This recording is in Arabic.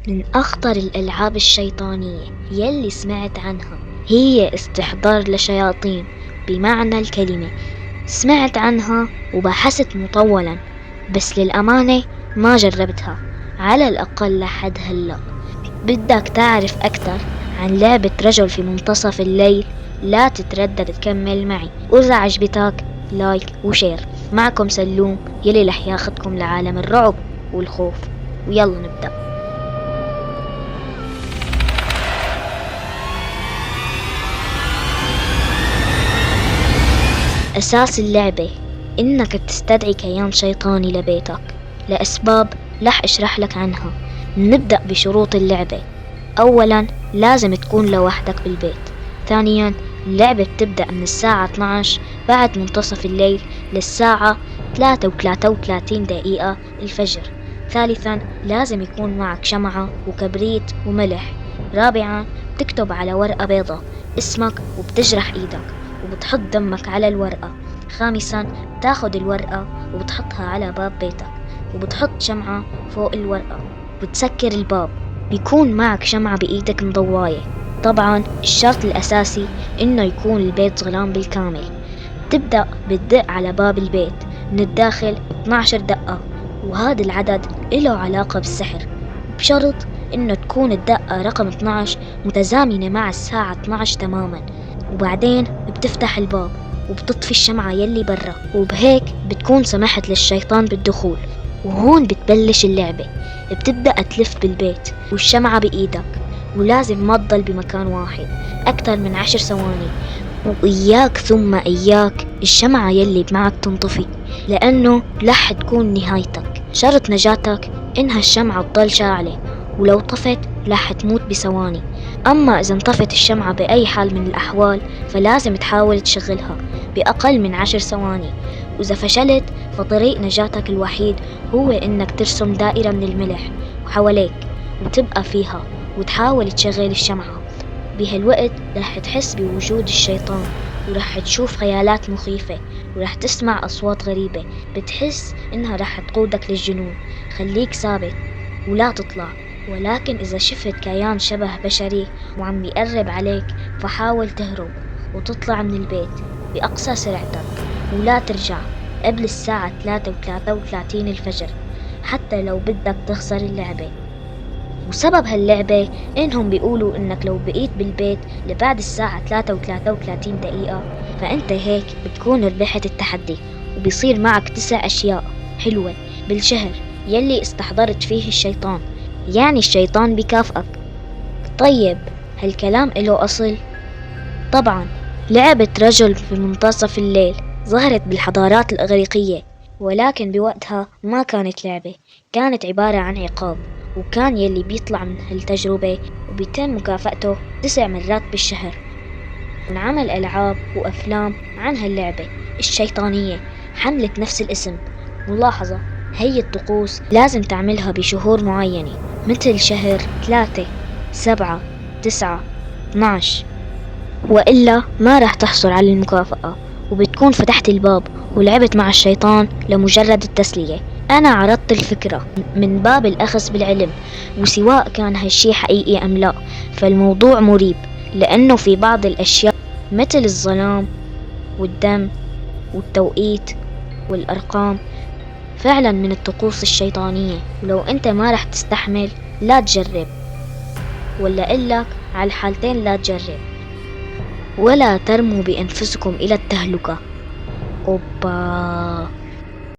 من أخطر الألعاب الشيطانية يلي سمعت عنها هي استحضار لشياطين بمعنى الكلمة. سمعت عنها وبحثت مطولا، بس للأمانة ما جربتها، على الأقل لحد هلأ. بدك تعرف أكتر عن لعبة رجل في منتصف الليل؟ لا تتردد تكمل معي، وإذا عجبتك لايك وشير. معكم سلوم يلي رح ياخدكم لعالم الرعب والخوف، ويلا نبدأ. أساس اللعبة إنك تستدعي كيان شيطاني لبيتك لأسباب رح أشرح لك عنها. نبدأ بشروط اللعبة. أولا لازم تكون لوحدك بالبيت. ثانيا اللعبة بتبدأ من الساعة 12 بعد منتصف الليل للساعة 3:33 الفجر. ثالثا لازم يكون معك شمعة وكبريت وملح. رابعا تكتب على ورقة بيضة اسمك وبتجرح ايدك وبتحط دمك على الورقة. خامسا تاخد الورقة وبتحطها على باب بيتك وبتحط شمعة فوق الورقة وبتسكر الباب. بيكون معك شمعة بإيدك مضواية. طبعا الشرط الأساسي إنه يكون البيت ظلام بالكامل. تبدأ بتدق على باب البيت من الداخل 12 دقة، وهذا العدد له علاقة بالسحر، بشرط إنه تكون الدقة رقم 12 متزامنة مع الساعة 12 تماما. وبعدين بتفتح الباب وبتطفي الشمعة يلي برا، وبهيك بتكون سمحت للشيطان بالدخول. وهون بتبلش اللعبة. بتبدأ تلف بالبيت والشمعة بإيدك، ولازم ما تضل بمكان واحد أكثر من 10 ثواني. وإياك ثم إياك الشمعة يلي معك تنطفي، لأنه رح تكون نهايتك. شرط نجاتك إنها الشمعة تضل شاعلة، ولو طفت رح تموت بثواني. أما إذا انطفت الشمعة بأي حال من الأحوال فلازم تحاول تشغلها بأقل من 10 ثواني. وإذا فشلت فطريق نجاتك الوحيد هو إنك ترسم دائرة من الملح وحواليك وتبقى فيها وتحاول تشغل الشمعة. بهالوقت رح تحس بوجود الشيطان، ورح تشوف خيالات مخيفة، ورح تسمع أصوات غريبة بتحس إنها رح تقودك للجنون. خليك ثابت ولا تطلع، ولكن إذا شفت كيان شبه بشري وعم بيقرب عليك فحاول تهرب وتطلع من البيت بأقصى سرعتك، ولا ترجع قبل الساعة 3:33 الفجر حتى لو بدك تخسر اللعبة. وسبب هاللعبة إنهم بيقولوا إنك لو بقيت بالبيت لبعد الساعة 3:33 فأنت هيك بتكون ربحت التحدي، وبيصير معك 9 أشياء حلوة بالشهر يلي استحضرت فيه الشيطان. يعني الشيطان بيكافئك. طيب هالكلام له أصل؟ طبعا لعبة رجل في منتصف الليل ظهرت بالحضارات الإغريقية، ولكن بوقتها ما كانت لعبة، كانت عبارة عن عقاب. وكان يلي بيطلع من هالتجربة وبيتم مكافأته 9 مرات بالشهر. انعمل ألعاب وأفلام عن هاللعبة الشيطانية حملت نفس الاسم. ملاحظة، هي الطقوس لازم تعملها بشهور معينة، مثل شهر 3 7 9 12، وإلا ما راح تحصل على المكافأة، وبتكون فتحت الباب ولعبت مع الشيطان لمجرد التسلية. أنا عرضت الفكرة من باب الأخذ بالعلم، وسواء كان هالشي حقيقي أم لا فالموضوع مريب، لأنه في بعض الأشياء مثل الظلام والدم والتوقيت والأرقام فعلا من الطقوس الشيطانية. ولو أنت ما رح تستحمل لا تجرب، ولا إلك على الحالتين لا تجرب. ولا ترموا بأنفسكم إلى التهلكة. أوبا.